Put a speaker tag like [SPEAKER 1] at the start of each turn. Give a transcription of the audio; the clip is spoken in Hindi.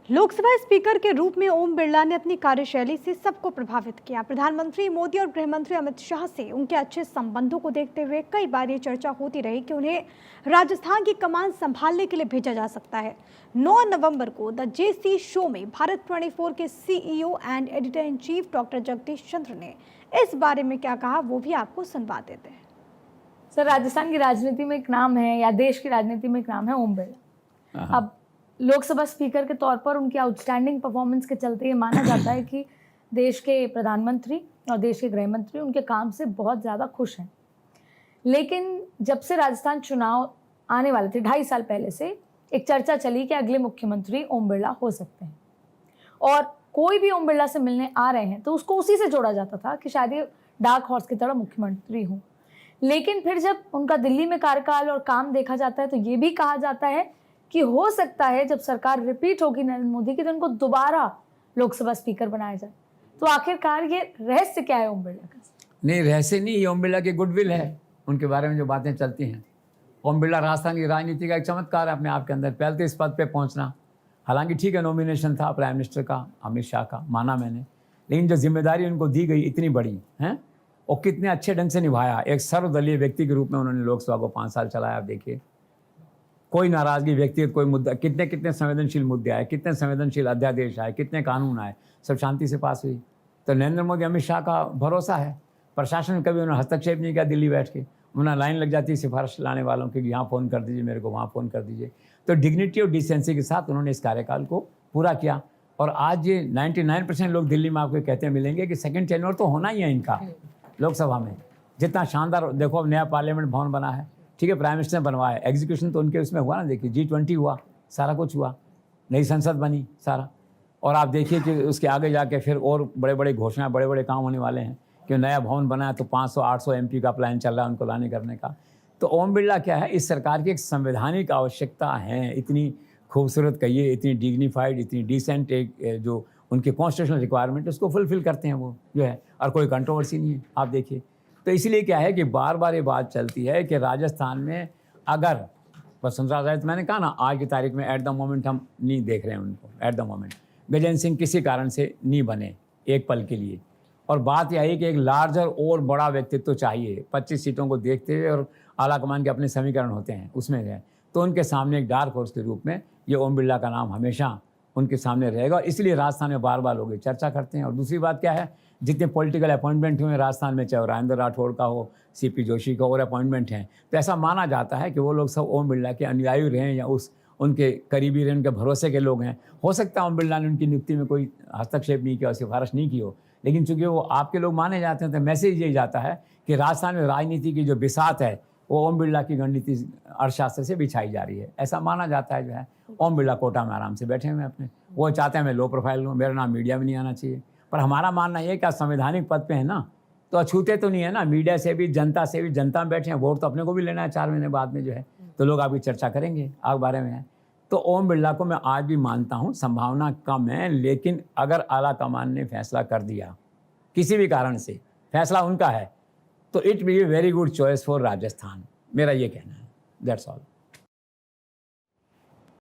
[SPEAKER 1] लोकसभा स्पीकर के रूप में ओम बिरला ने अपनी कार्यशैली से सबको प्रभावित किया। प्रधानमंत्री मोदी और गृह मंत्री अमित शाह से उनके अच्छे संबंधों को देखते हुए कई बार ये चर्चा होती रही कि उन्हें राजस्थान की कमान संभालने के लिए भेजा जा सकता है। 9 नवंबर को द जेसी शो में भारत 24 के CEO and editor in chief doctor Jagdish Chandra ने इस बारे में क्या कहा, वो भी आपको सुनवा देते हैं।
[SPEAKER 2] सर, राजस्थान की राजनीति में एक नाम है या देश की राजनीति में एक नाम है ओम बिरला। अब लोकसभा स्पीकर के तौर पर उनकी आउटस्टैंडिंग परफॉर्मेंस के चलते ये माना जाता है कि देश के प्रधानमंत्री और देश के गृह मंत्री उनके काम से बहुत ज़्यादा खुश हैं। लेकिन जब से राजस्थान चुनाव आने वाले थे 2.5 साल पहले से एक चर्चा चली कि अगले मुख्यमंत्री ओम बिरला हो सकते हैं, और कोई भी ओम बिरला से मिलने आ रहे हैं तो उसको उसी से जोड़ा जाता था कि शायद ये डार्क हॉर्स की तरह मुख्यमंत्री हों। लेकिन फिर जब उनका दिल्ली में कार्यकाल और काम देखा जाता है तो ये भी कहा जाता है कि हो सकता है जब सरकार रिपीट होगी नरेंद्र मोदी की तो उनको दोबारा लोकसभा स्पीकर बनाया जाए। तो आखिरकार ये रहस्य क्या है ओम बिरला का?
[SPEAKER 3] नहीं, रहस्य नहीं, ये ओम बिरला की गुडविल है। उनके बारे में जो बातें चलती हैं, ओम बिरला राजस्थान की राजनीति का एक चमत्कार है अपने आप के अंदर। पहले तो इस पद पे पहुंचना, हालांकि ठीक है नॉमिनेशन था प्राइम मिनिस्टर का, अमित शाह का, माना मैंने, लेकिन जो जिम्मेदारी उनको दी गई इतनी बड़ी है और कितने अच्छे ढंग से निभाया। एक सर्वदलीय व्यक्ति के रूप में उन्होंने लोकसभा को 5 साल चलाया। आप देखिए, कोई नाराजगी, व्यक्तिगत कोई मुद्दा, कितने कितने संवेदनशील मुद्दे आए, कितने संवेदनशील अध्यादेश आए, कितने कानून आए, सब शांति से पास हुई। तो नरेंद्र मोदी अमित शाह का भरोसा है। प्रशासन में कभी उन्होंने हस्तक्षेप नहीं किया। दिल्ली बैठ के उन्हें लाइन लग जाती है सिफारिश लाने वालों की, यहाँ फ़ोन कर दीजिए मेरे को, वहाँ फ़ोन कर दीजिए। तो डिग्निटी और डिसेंसी के साथ उन्होंने इस कार्यकाल को पूरा किया। और आज ये 99% लोग दिल्ली में आपको कहते मिलेंगे कि सेकेंड टेन्योर तो होना ही है इनका लोकसभा में। जितना शानदार, देखो अब नया पार्लियामेंट भवन बना है, ठीक है, प्राइम मिनिस्टर ने बनवाया, एग्जीक्यूशन तो उनके उसमें हुआ ना। देखिए G20 हुआ, सारा कुछ हुआ, नई संसद बनी सारा। और आप देखिए कि उसके आगे जाके फिर और बड़े बड़े घोषणाएं, बड़े बड़े काम होने वाले हैं कि नया भवन बना है तो 500-800 MP का प्लान चल रहा है उनको लाने करने का। तो ओम बिरला क्या है, इस सरकार की एक संवैधानिक आवश्यकता है। इतनी खूबसूरत कहिए, इतनी डिग्निफाइड, इतनी डिसेंट, एक जो उनके कॉन्स्टिट्यूशनल रिक्वायरमेंट उसको फुलफिल करते हैं वो जो है, और कोई कंट्रोवर्सी नहीं है। आप देखिए, तो इसलिए क्या है कि बार बार ये बात चलती है कि राजस्थान में अगर वसुंधरा राजे, मैंने कहा ना आज की तारीख में एट द मोमेंट हम नहीं देख रहे हैं उनको, at the moment Gajendra Singh किसी कारण से नहीं बने एक पल के लिए। और बात यह है कि एक लार्जर और बड़ा व्यक्तित्व चाहिए। 25 सीटों को देखते हुए और आला कमान के अपने समीकरण होते हैं उसमें है, तो उनके सामने एक डार्क हॉर्स के रूप में ये ओम बिरला का नाम हमेशा उनके सामने रहेगा। इसलिए राजस्थान में बार बार लोग चर्चा करते हैं। और दूसरी बात क्या है, जितने पॉलिटिकल अपॉइंटमेंट हुए राजस्थान में, चाहे राजेंद्र राठौड़ का हो, CP जोशी का और अपॉइंटमेंट हैं, तो ऐसा माना जाता है कि वो लोग सब ओम बिरला के अनुयायी रहे या उनके करीबी रहे, उनके भरोसे के लोग हैं। हो सकता है ओम बिरला ने उनकी नियुक्ति में कोई हस्तक्षेप नहीं किया और सिफारिश नहीं की हो, लेकिन चूंकि वो आपके लोग माने जाते हैं तो मैसेज यही जाता है कि राजस्थान में राजनीति की जो बिसात है वो ओम बिरला की गणनीति अर्थशास्त्र से बिछाई जा रही है, ऐसा माना जाता है। जो है ओम बिरला कोटा में आराम से बैठे हुए हैं अपने, वो चाहते हैं मैं लो प्रोफाइल हूँ, मेरा नाम मीडिया में नहीं आना चाहिए। पर हमारा मानना ये कि संवैधानिक पद पे है ना, तो अछूते तो नहीं है ना, मीडिया से भी, जनता से भी, जनता में बैठे हैं, वोट तो अपने को भी लेना है 4 महीने बाद में जो है, तो लोग आपकी चर्चा करेंगे आप बारे में है। तो ओम बिरला को मैं आज भी मानता हूँ, संभावना कम है, लेकिन अगर आला कमान ने फैसला कर दिया किसी भी कारण से, फैसला उनका है, तो it will be very good choice for Rajasthan, मेरा ये कहना है। That's all.